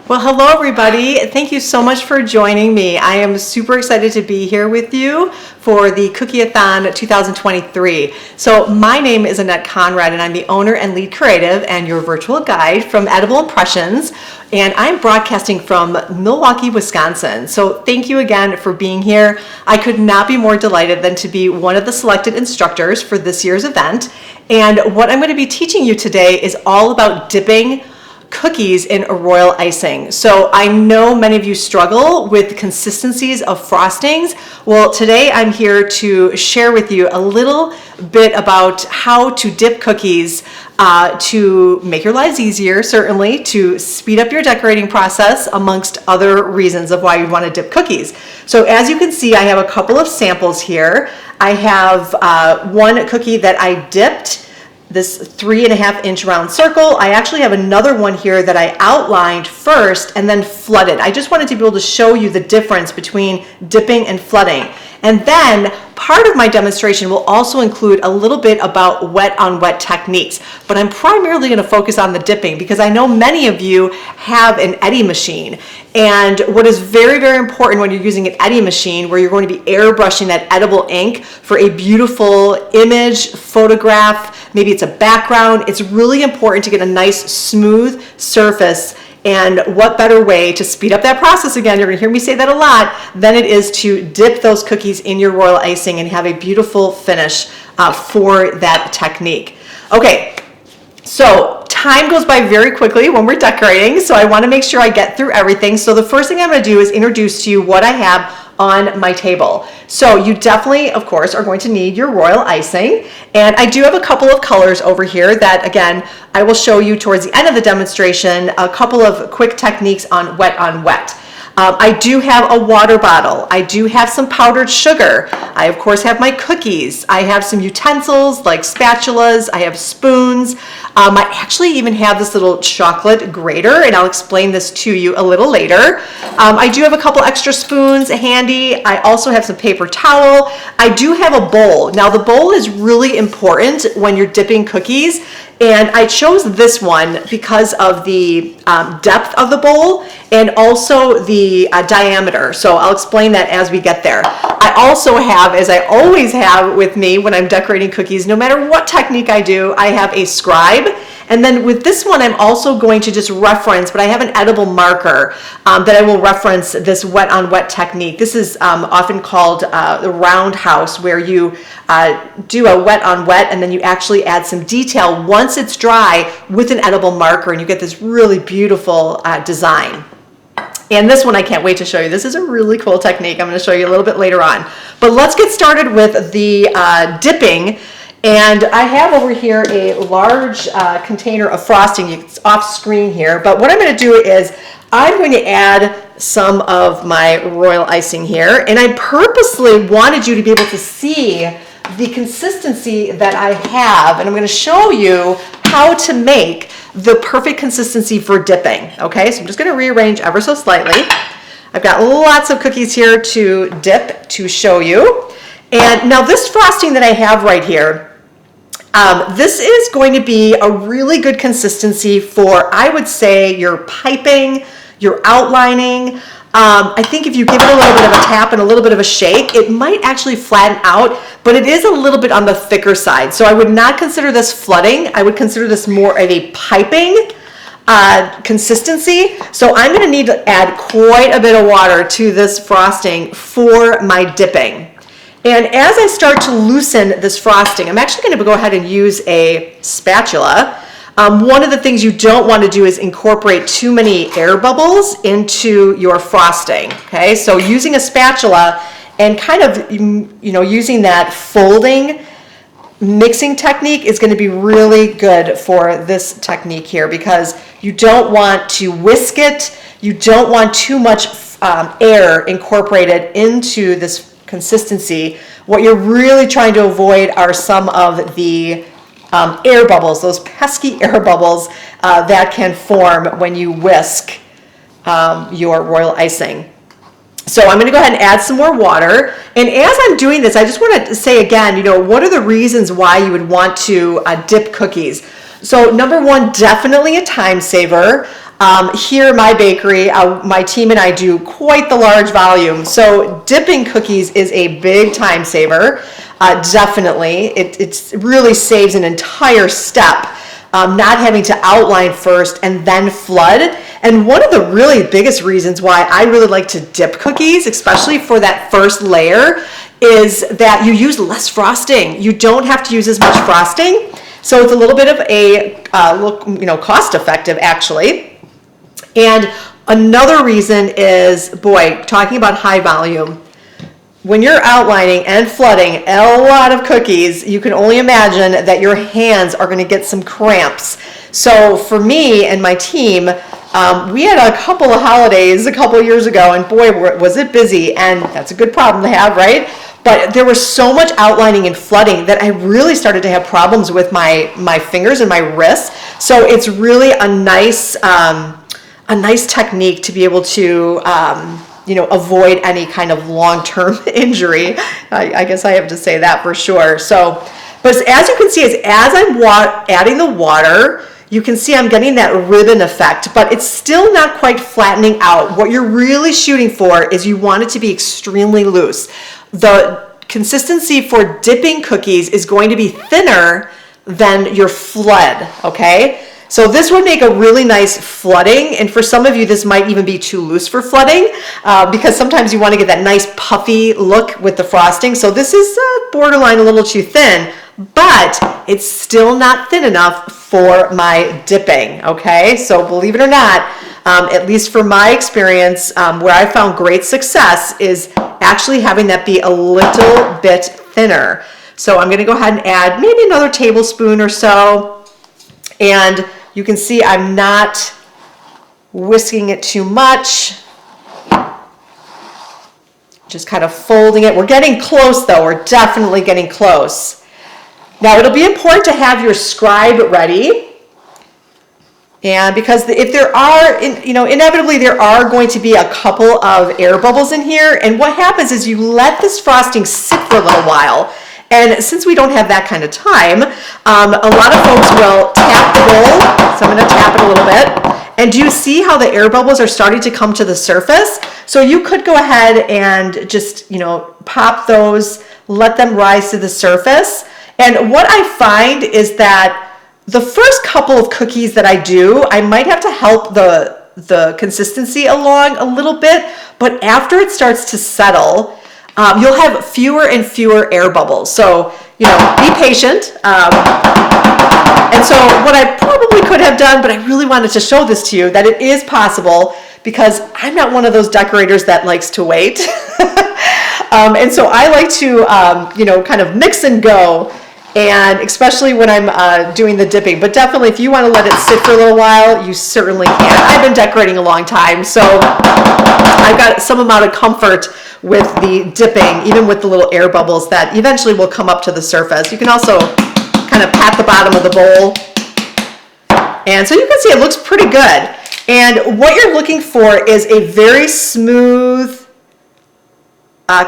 Well, hello everybody. Thank you so much for joining me. I am super excited to be here with you for the Cookie-a-thon 2023. So my name is Annette Conrad and I'm the owner and lead creative and your virtual guide from Edible Impressions. And I'm broadcasting from Milwaukee, Wisconsin. So thank you again for being here. I could not be more delighted than to be one of the selected instructors for this year's event. And what I'm going to be teaching you today is all about dipping cookies in a royal icing. So I know many of you struggle with consistencies of frostings. Well, today I'm here to share with you a little bit about how to dip cookies to make your lives easier, certainly, to speed up your decorating process, amongst other reasons of why you'd want to dip cookies. So as you can see, I have a couple of samples here. I have one cookie that I dipped, this 3.5-inch round circle. I actually have another one here that I outlined first and then flooded. I just wanted to be able to show you the difference between dipping and flooding. And then part of my demonstration will also include a little bit about wet on wet techniques, but I'm primarily going to focus on the dipping because I know many of you have an eddy machine. And what is very, very important when you're using an eddy machine where you're going to be airbrushing that edible ink for a beautiful image, photograph, maybe it's a background, it's really important to get a nice smooth surface. And what better way to speed up that process, again, you're gonna hear me say that a lot, than it is to dip those cookies in your royal icing and have a beautiful finish for that technique. Okay, so time goes by very quickly when we're decorating, so I wanna make sure I get through everything. So the first thing I'm gonna do is introduce to you what I have on my table. So you definitely, of course, are going to need your royal icing. And I do have a couple of colors over here that, again, I will show you towards the end of the demonstration, a couple of quick techniques on wet on wet. I do have a water bottle. I do have some powdered sugar. I, of course, have my cookies. I have some utensils like spatulas. I have spoons. I actually even have this little chocolate grater, and I'll explain this to you a little later. I do have a couple extra spoons handy. I also have some paper towel. I do have a bowl. Now, the bowl is really important when you're dipping cookies, and I chose this one because of the depth of the bowl and also the diameter. So I'll explain that as we get there. I also have, as I always have with me when I'm decorating cookies, no matter what technique I do, I have a scribe. And then with this one, I'm also going to just reference, but I have an edible marker that I will reference this wet on wet technique. This is often called the roundhouse, where you do a wet on wet and then you actually add some detail once it's dry with an edible marker, and you get this really beautiful design. And this one I can't wait to show you. This is a really cool technique. I'm going to show you a little bit later on. But let's get started with the dipping. And I have over here a large container of frosting. It's off screen here. But what I'm going to do is I'm going to add some of my royal icing here. And I purposely wanted you to be able to see the consistency that I have. And I'm going to show you how to make the perfect consistency for dipping. Okay, so I'm just going to rearrange ever so slightly. I've got lots of cookies here to dip to show you. And now this frosting that I have right here, this is going to be a really good consistency for, I would say, your piping, your outlining. I think if you give it a little bit of a tap and a little bit of a shake, it might actually flatten out, but it is a little bit on the thicker side. So I would not consider this flooding. I would consider this more of a piping consistency. So I'm going to need to add quite a bit of water to this frosting for my dipping. And as I start to loosen this frosting, I'm actually going to go ahead and use a spatula. One of the things you don't want to do is incorporate too many air bubbles into your frosting. Okay, so using a spatula and kind of, using that folding mixing technique is going to be really good for this technique here, because you don't want to whisk it. You don't want too much air incorporated into this consistency. What you're really trying to avoid are some of the air bubbles, those pesky air bubbles that can form when you whisk your royal icing. So I'm going to go ahead and add some more water. And as I'm doing this, I just want to say again, what are the reasons why you would want to dip cookies? So number one, definitely a time saver. Here in my bakery, my team and I do quite the large volume. So dipping cookies is a big time saver. Definitely. It really saves an entire step. Not having to outline first and then flood. And one of the really biggest reasons why I really like to dip cookies, especially for that first layer, is that you use less frosting. You don't have to use as much frosting. So it's a little bit of a cost effective actually. And another reason is, boy, talking about high volume, when you're outlining and flooding a lot of cookies, you can only imagine that your hands are going to get some cramps. So for me and my team, we had a couple of holidays a couple of years ago, and boy, was it busy, and that's a good problem to have, right? But there was so much outlining and flooding that I really started to have problems with my fingers and my wrists. So it's really a nice technique to be able to avoid any kind of long-term injury. I guess I have to say that for sure. So, but as you can see, as I'm adding the water, you can see I'm getting that ribbon effect, but it's still not quite flattening out. What you're really shooting for is you want it to be extremely loose. The consistency for dipping cookies is going to be thinner than your flood, okay? So this would make a really nice flooding, and for some of you this might even be too loose for flooding because sometimes you want to get that nice puffy look with the frosting. So this is borderline a little too thin, but it's still not thin enough for my dipping, okay? So believe it or not, at least for my experience, where I found great success is actually having that be a little bit thinner. So I'm going to go ahead and add maybe another tablespoon or so, and you can see I'm not whisking it too much. Just kind of folding it. We're getting close though. We're definitely getting close. Now it'll be important to have your scribe ready. And because if there are, inevitably there are going to be a couple of air bubbles in here. And what happens is you let this frosting sit for a little while. And since we don't have that kind of time, a lot of folks will tap the bowl. So I'm going to tap it a little bit. And do you see how the air bubbles are starting to come to the surface? So you could go ahead and just, pop those, let them rise to the surface. And what I find is that the first couple of cookies that I do, I might have to help the consistency along a little bit. But after it starts to settle, you'll have fewer and fewer air bubbles. So, be patient. And so what I probably could have done, but I really wanted to show this to you, that it is possible because I'm not one of those decorators that likes to wait. And so I like to, kind of mix and go, and especially when I'm doing the dipping. But definitely if you want to let it sit for a little while, you certainly can. I've been decorating a long time, so I've got some amount of comfort with the dipping, even with the little air bubbles that eventually will come up to the surface. You can also kind of pat the bottom of the bowl. And so you can see it looks pretty good. And what you're looking for is a very smooth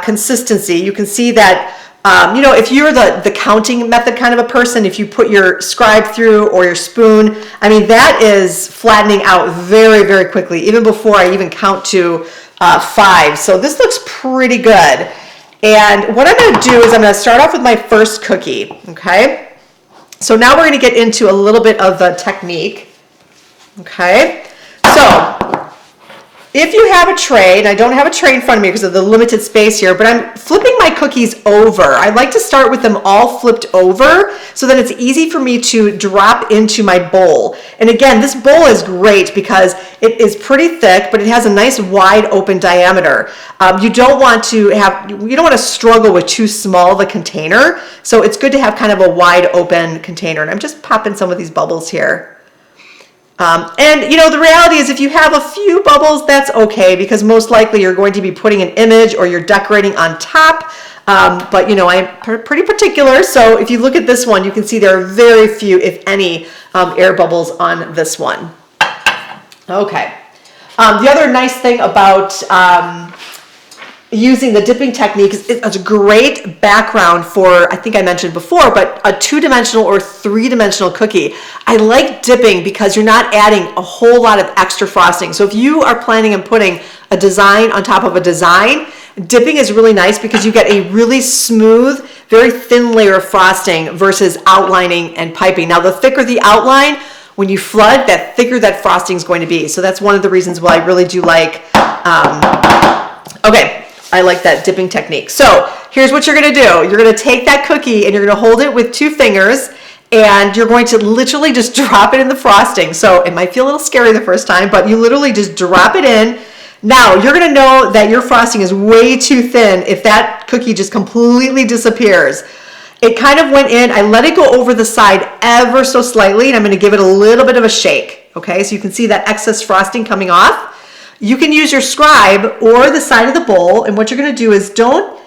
consistency. You can see that, if you're the counting method kind of a person, if you put your scribe through or your spoon, that is flattening out very, very quickly, even before I even count to 5. So this looks pretty good. And what I'm going to do is I'm going to start off with my first cookie, okay? So now we're going to get into a little bit of the technique, okay? So if you have a tray, and I don't have a tray in front of me because of the limited space here, but I'm flipping my cookies over. I like to start with them all flipped over so that it's easy for me to drop into my bowl. And again, this bowl is great because it is pretty thick, but it has a nice wide open diameter. You don't want to struggle with too small of a container. So it's good to have kind of a wide open container. And I'm just popping some of these bubbles here. The reality is if you have a few bubbles, that's okay because most likely you're going to be putting an image or you're decorating on top. But I'm pretty particular. So if you look at this one, you can see there are very few, if any, air bubbles on this one. Okay. The other nice thing about using the dipping technique. It's a great background for, I think I mentioned before, but a 2-dimensional or 3-dimensional cookie. I like dipping because you're not adding a whole lot of extra frosting. So if you are planning on putting a design on top of a design, dipping is really nice because you get a really smooth, very thin layer of frosting versus outlining and piping. Now, the thicker the outline, when you flood, that thicker that frosting is going to be. So that's one of the reasons why I really do like, I like that dipping technique. So here's what you're gonna do. You're gonna take that cookie and you're gonna hold it with 2 fingers and you're going to literally just drop it in the frosting. So it might feel a little scary the first time, but you literally just drop it in. Now you're gonna know that your frosting is way too thin if that cookie just completely disappears. It kind of went in, I let it go over the side ever so slightly, and I'm gonna give it a little bit of a shake, okay? So you can see that excess frosting coming off. You can use your scribe or the side of the bowl, and what you're gonna do is don't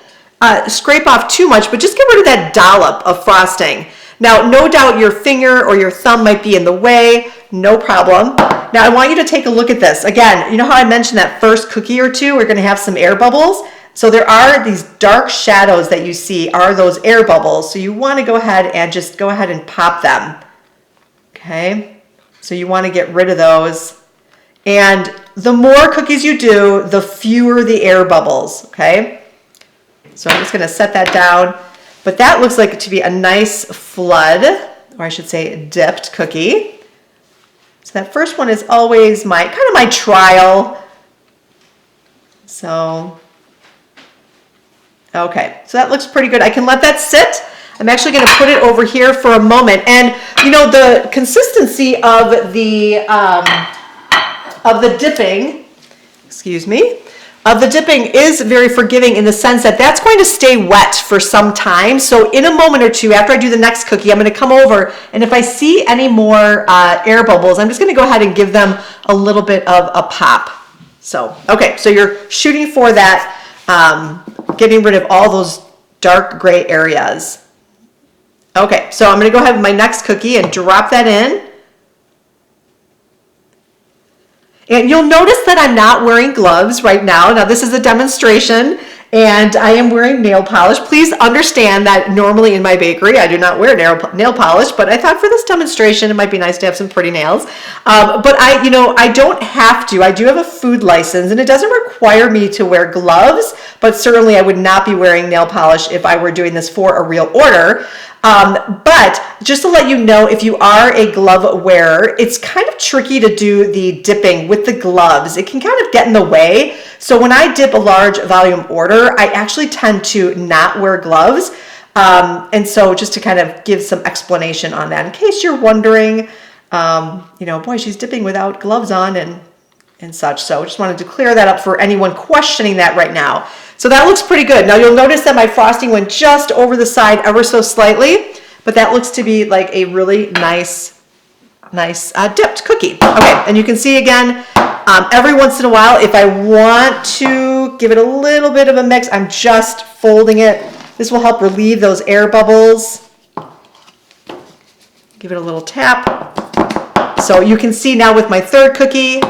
scrape off too much, but just get rid of that dollop of frosting. Now, no doubt your finger or your thumb might be in the way, no problem. Now, I want you to take a look at this. Again, you know how I mentioned that first cookie or two, we're gonna have some air bubbles? So there are these dark shadows that you see are those air bubbles. So you wanna go ahead and pop them, okay? So you wanna get rid of those. And the more cookies you do, the fewer the air bubbles, okay? So I'm just gonna set that down. But that looks like it to be a nice flood, or I should say dipped cookie. So that first one is always kind of my trial. So, okay, so that looks pretty good. I can let that sit. I'm actually gonna put it over here for a moment. And you know, the consistency of the dipping, of the dipping is very forgiving in the sense that that's going to stay wet for some time. So in a moment or two, after I do the next cookie, I'm going to come over, and if I see any more air bubbles, I'm just going to go ahead and give them a little bit of a pop. So, okay, so you're shooting for that, getting rid of all those dark gray areas. Okay, so I'm going to go ahead with my next cookie and drop that in. And you'll notice that I'm not wearing gloves right now. Now this is a demonstration and I am wearing nail polish. Please understand that normally in my bakery I do not wear nail polish, but I thought for this demonstration it might be nice to have some pretty nails. But I don't have to. I do have a food license and it doesn't require me to wear gloves, but certainly I would not be wearing nail polish if I were doing this for a real order. But just to let you know, if you are a glove wearer, it's kind of tricky to do the dipping with the gloves. It can kind of get in the way. So when I dip a large volume order, I actually tend to not wear gloves. And so just to kind of give some explanation on that, in case you're wondering, boy, she's dipping without gloves on and such. So just wanted to clear that up for anyone questioning that right now. So that looks pretty good. Now you'll notice that my frosting went just over the side ever so slightly, but that looks to be like a really nice dipped cookie. Okay, and you can see again, every once in a while, if I want to give it a little bit of a mix, I'm just folding it. This will help relieve those air bubbles. Give it a little tap. So you can see now with my third cookie,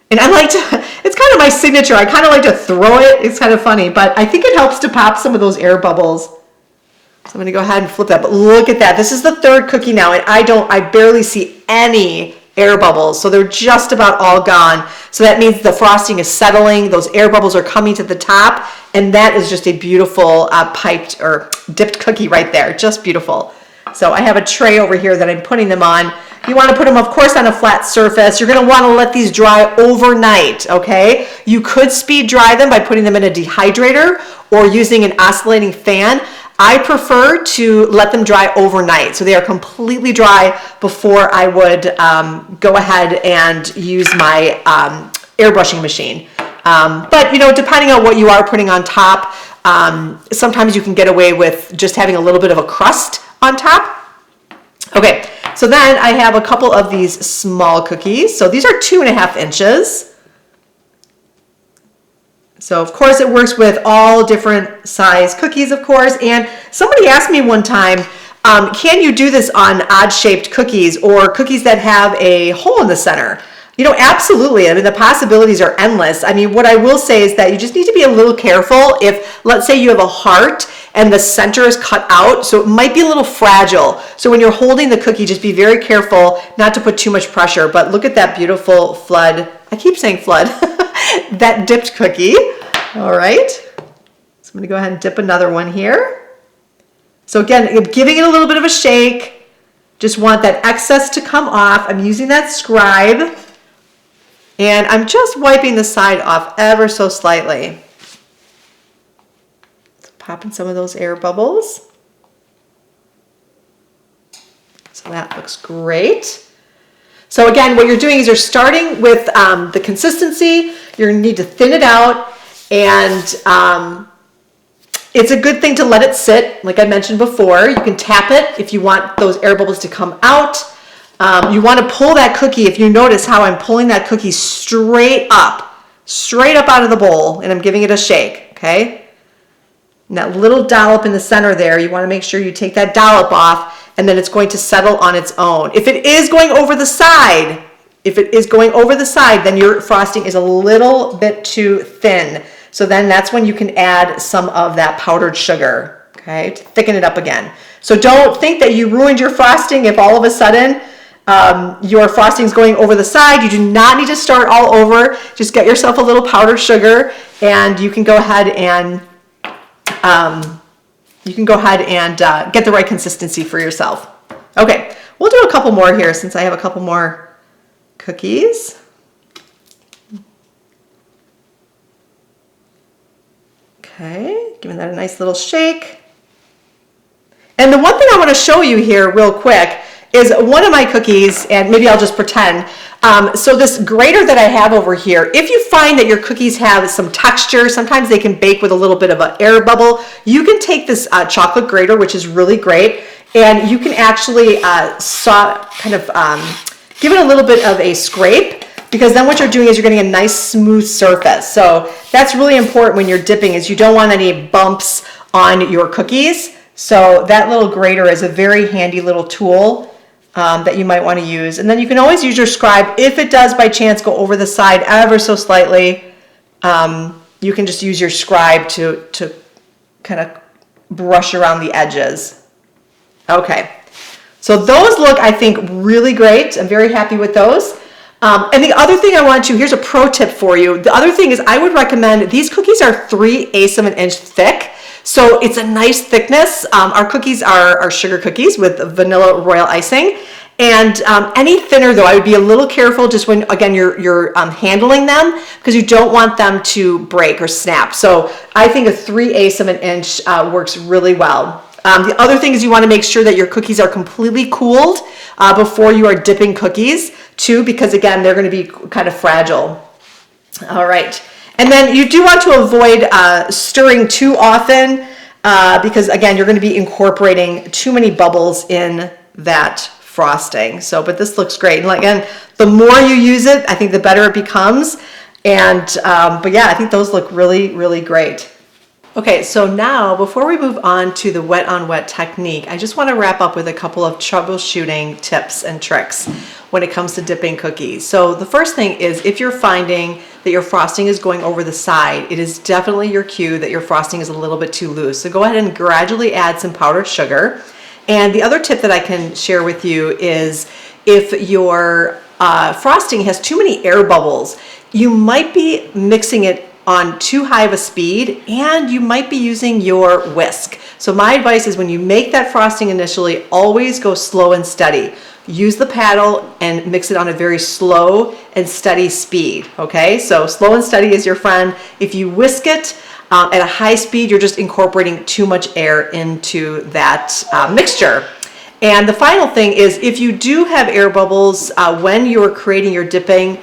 and I like to, it's kind of my signature. I kind of like to throw it. It's kind of funny, but I think it helps to pop some of those air bubbles. So I'm going to go ahead and flip that, but look at that. This is the third cookie now, and I barely see any air bubbles. So they're just about all gone. So that means the frosting is settling. Those air bubbles are coming to the top, and that is just a beautiful piped or dipped cookie right there. Just beautiful. So I have a tray over here that I'm putting them on. You want to put them, of course, on a flat surface. You're going to want to let these dry overnight, okay? You could speed dry them by putting them in a dehydrator or using an oscillating fan. I prefer to let them dry overnight so they are completely dry before I would go ahead and use my airbrushing machine. But, depending on what you are putting on top, sometimes you can get away with just having a little bit of a crust on top. Okay, so then I have a couple of these small cookies. So these are 2.5 inches. So of course it works with all different size cookies, of course. And somebody asked me one time, can you do this on odd shaped cookies or cookies that have a hole in the center? You know, absolutely. I mean, the possibilities are endless. I mean, what I will say is that you just need to be a little careful if, let's say you have a heart and the center is cut out, so it might be a little fragile. So when you're holding the cookie, just be very careful not to put too much pressure. But look at that beautiful flood. I keep saying flood. That dipped cookie. All right. So I'm going to go ahead and dip another one here. So again, giving it a little bit of a shake. Just want that excess to come off. I'm using that scribe. And I'm just wiping the side off ever so slightly. So popping some of those air bubbles. So that looks great. So again, what you're doing is you're starting with the consistency. You're going to need to thin it out. And it's a good thing to let it sit. Like I mentioned before, you can tap it if you want those air bubbles to come out. You want to pull that cookie. If you notice how I'm pulling that cookie straight up out of the bowl, and I'm giving it a shake, okay? And that little dollop in the center there, you want to make sure you take that dollop off, and then it's going to settle on its own. If it is going over the side, then your frosting is a little bit too thin. So then that's when you can add some of that powdered sugar, okay, to thicken it up again. So don't think that you ruined your frosting if all of a sudden your frosting is going over the side. You do not need to start all over. Just get yourself a little powdered sugar, and you can go ahead and get the right consistency for yourself. Okay, we'll do a couple more here since I have a couple more cookies. Okay, giving that a nice little shake. And the one thing I want to show you here real quick is one of my cookies, and maybe I'll just pretend. So this grater that I have over here, if you find that your cookies have some texture, sometimes they can bake with a little bit of an air bubble, you can take this chocolate grater, which is really great, and you can actually give it a little bit of a scrape, because then what you're doing is you're getting a nice smooth surface. So that's really important when you're dipping, is you don't want any bumps on your cookies. So that little grater is a very handy little tool that you might want to use. And then you can always use your scribe. If it does by chance go over the side ever so slightly, you can just use your scribe to kind of brush around the edges. Okay, so those look, I think, really great. I'm very happy with those. And the other thing I want to, here's a pro tip for you. The other thing is I would recommend, these cookies are 3/8 of an inch thick. So it's a nice thickness. Our cookies are sugar cookies with vanilla royal icing. And any thinner though, I would be a little careful just when, again, you're handling them, because you don't want them to break or snap. So I think a 3/8 of an inch works really well. The other thing is you want to make sure that your cookies are completely cooled before you are dipping cookies too, because again, they're going to be kind of fragile. All right. And then you do want to avoid stirring too often because again, you're going to be incorporating too many bubbles in that frosting. So, but this looks great. And again, the more you use it, I think the better it becomes. And, but yeah, I think those look really, really great. Okay, so now before we move on to the wet on wet technique, I just want to wrap up with a couple of troubleshooting tips and tricks when it comes to dipping cookies. So the first thing is, if you're finding that your frosting is going over the side, it is definitely your cue that your frosting is a little bit too loose. So go ahead and gradually add some powdered sugar. And the other tip that I can share with you is if your frosting has too many air bubbles, you might be mixing it on too high of a speed, and you might be using your whisk. So my advice is, when you make that frosting initially, always go slow and steady. Use the paddle and mix it on a very slow and steady speed, okay? So slow and steady is your friend. If you whisk it at a high speed, you're just incorporating too much air into that mixture. And the final thing is, if you do have air bubbles when you're creating your dipping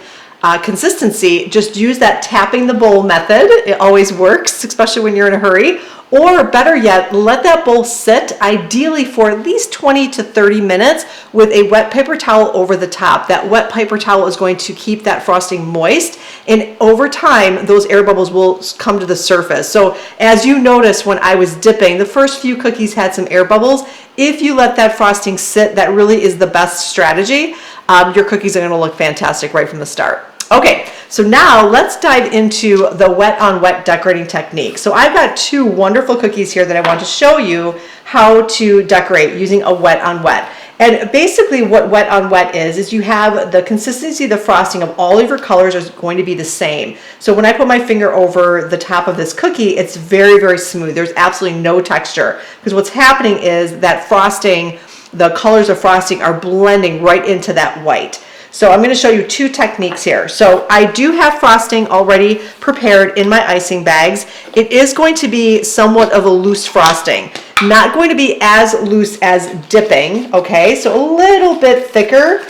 consistency, just use that tapping the bowl method. It always works, especially when you're in a hurry. Or better yet, let that bowl sit, ideally for at least 20 to 30 minutes with a wet paper towel over the top. That wet paper towel is going to keep that frosting moist, and over time, those air bubbles will come to the surface. So as you notice, when I was dipping, the first few cookies had some air bubbles. If you let that frosting sit, that really is the best strategy. your cookies are going to look fantastic right from the start. Okay, so now let's dive into the wet on wet decorating technique. So I've got two wonderful cookies here that I want to show you how to decorate using a wet on wet. And basically what wet on wet is you have the consistency of the frosting of all of your colors is going to be the same. So when I put my finger over the top of this cookie, it's very, very smooth. There's absolutely no texture, because what's happening is that frosting, the colors of frosting are blending right into that white. So I'm going to show you two techniques here. So I do have frosting already prepared in my icing bags. It is going to be somewhat of a loose frosting, not going to be as loose as dipping, okay? So a little bit thicker.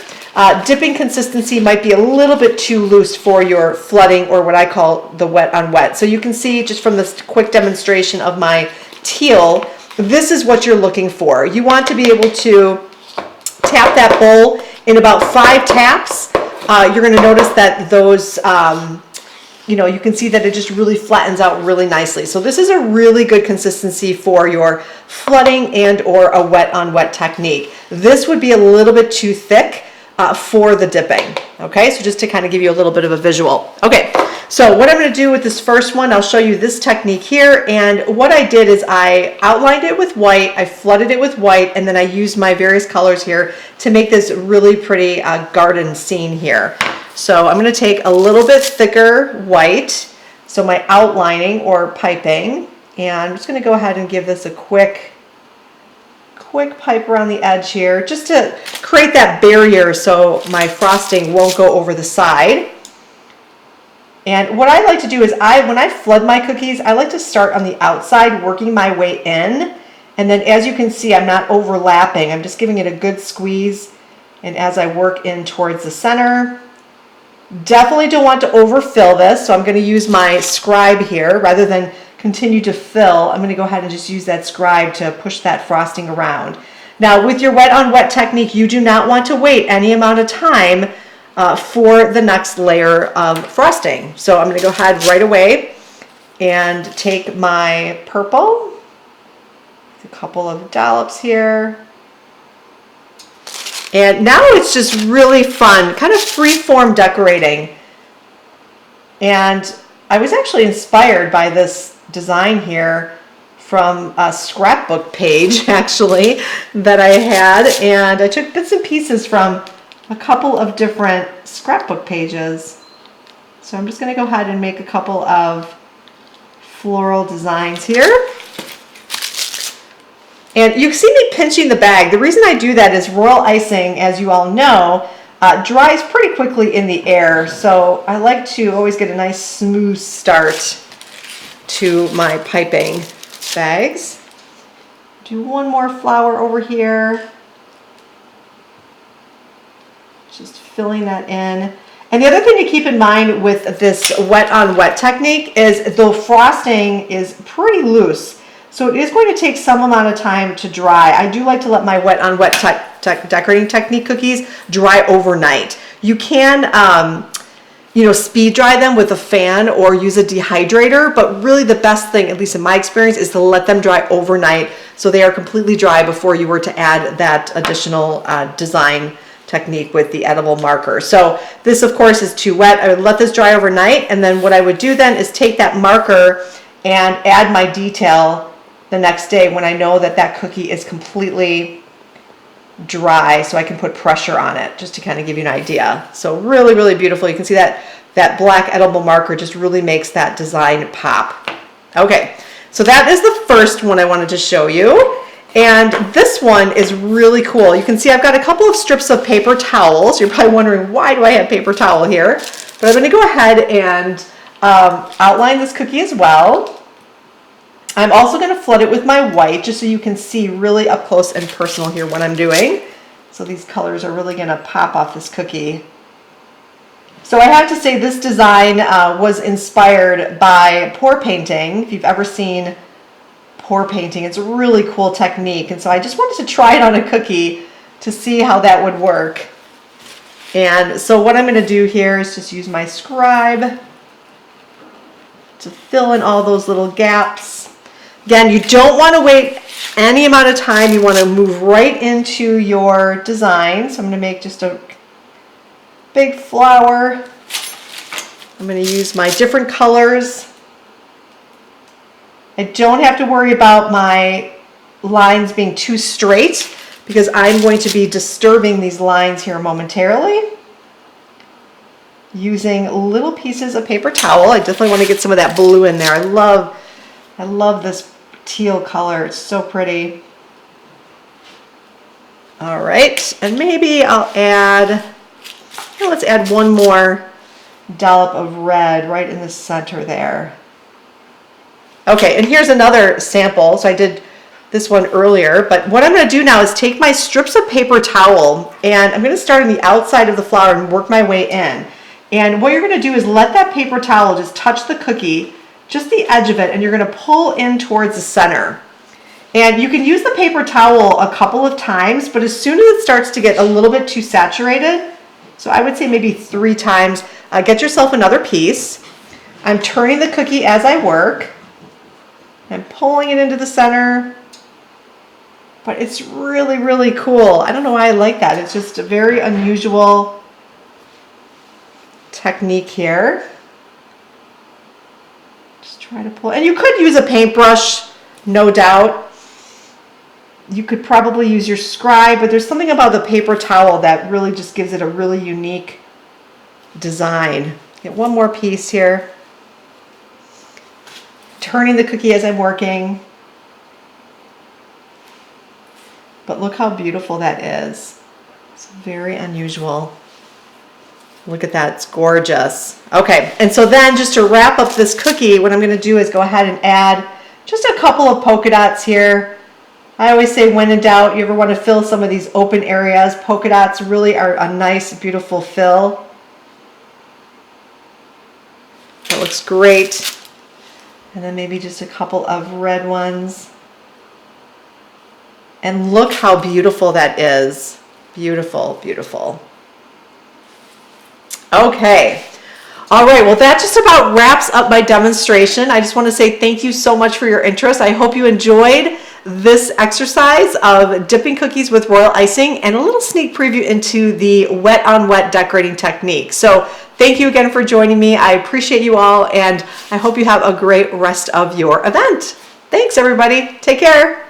Dipping consistency might be a little bit too loose for your flooding, or what I call the wet on wet. So you can see just from this quick demonstration of my teal, this is what you're looking for. You want to be able to tap that bowl in about 5 taps. You're going to notice that those, you can see that it just really flattens out really nicely. So this is a really good consistency for your flooding and or a wet on wet technique. This would be a little bit too thick for the dipping. Okay, so just to kind of give you a little bit of a visual. Okay, so what I'm going to do with this first one, I'll show you this technique here. And what I did is I outlined it with white, I flooded it with white, and then I used my various colors here to make this really pretty garden scene here. So I'm going to take a little bit thicker white, so my outlining or piping, and I'm just going to go ahead and give this a quick pipe around the edge here, just to create that barrier so my frosting won't go over the side. And what I like to do is when I flood my cookies, I like to start on the outside, working my way in. And then as you can see, I'm not overlapping. I'm just giving it a good squeeze. And as I work in towards the center, definitely don't want to overfill this. So I'm going to use my scribe here rather than continue to fill. I'm going to go ahead and just use that scribe to push that frosting around. Now with your wet on wet technique, you do not want to wait any amount of time for the next layer of frosting. So I'm going to go ahead right away and take my purple, a couple of dollops here. And now it's just really fun, kind of free-form decorating. And I was actually inspired by this design here from a scrapbook page, actually, that I had. And I took bits and pieces from a couple of different scrapbook pages. So I'm just going to go ahead and make a couple of floral designs here. And you see me pinching the bag. The reason I do that is royal icing, as you all know, dries pretty quickly in the air. So I like to always get a nice smooth start to my piping bags. Do one more flower over here. Just filling that in. And the other thing to keep in mind with this wet on wet technique is the frosting is pretty loose. So it is going to take some amount of time to dry. I do like to let my wet on wet decorating technique cookies dry overnight. You can speed dry them with a fan or use a dehydrator, but really the best thing, at least in my experience, is to let them dry overnight so they are completely dry before you were to add that additional design technique with the edible marker. So this of course is too wet. I would let this dry overnight, and then what I would do then is take that marker and add my detail the next day when I know that that cookie is completely dry, so I can put pressure on it, just to kind of give you an idea. So really, really beautiful. You can see that black edible marker just really makes that design pop. Okay, so that is the first one I wanted to show you. And this one is really cool. You can see I've got a couple of strips of paper towels. You're probably wondering, why do I have paper towel here? But I'm going to go ahead and outline this cookie as well. I'm also going to flood it with my white, just so you can see really up close and personal here what I'm doing. So these colors are really going to pop off this cookie. So I have to say this design was inspired by pour painting. If you've ever seen pour painting, it's a really cool technique. And so I just wanted to try it on a cookie to see how that would work. And so what I'm going to do here is just use my scribe to fill in all those little gaps. Again, you don't want to wait any amount of time. You want to move right into your design. So I'm going to make just a big flower. I'm going to use my different colors. I don't have to worry about my lines being too straight because I'm going to be disturbing these lines here momentarily. Using little pieces of paper towel. I definitely want to get some of that blue in there. I love this teal color. It's so pretty. All right, and maybe I'll add, let's add one more dollop of red right in the center there. Okay, and here's another sample. So I did this one earlier, but what I'm going to do now is take my strips of paper towel and I'm going to start on the outside of the flower and work my way in. And what you're going to do is let that paper towel just touch the cookie, just the edge of it, and you're going to pull in towards the center. And you can use the paper towel a couple of times, but as soon as it starts to get a little bit too saturated, so I would say maybe 3 times, get yourself another piece. I'm turning the cookie as I work. I'm pulling it into the center. But it's really, really cool. I don't know why I like that. It's just a very unusual technique here. Just try to pull, and you could use a paintbrush, no doubt. You could probably use your scribe, but there's something about the paper towel that really just gives it a really unique design. Get one more piece here. Turning the cookie as I'm working. But look how beautiful that is. It's very unusual. Look at that, it's gorgeous. Okay, and so then just to wrap up this cookie, what I'm gonna do is go ahead and add just a couple of polka dots here. I always say when in doubt, you ever wanna fill some of these open areas, polka dots really are a nice, beautiful fill. That looks great. And then maybe just a couple of red ones. And look how beautiful that is. Beautiful, beautiful. Okay. All right, well, that just about wraps up my demonstration. I just want to say thank you so much for your interest. I hope you enjoyed this exercise of dipping cookies with royal icing and a little sneak preview into the wet on wet decorating technique. So thank you again for joining me. I appreciate you all, and I hope you have a great rest of your event. Thanks, everybody. Take care.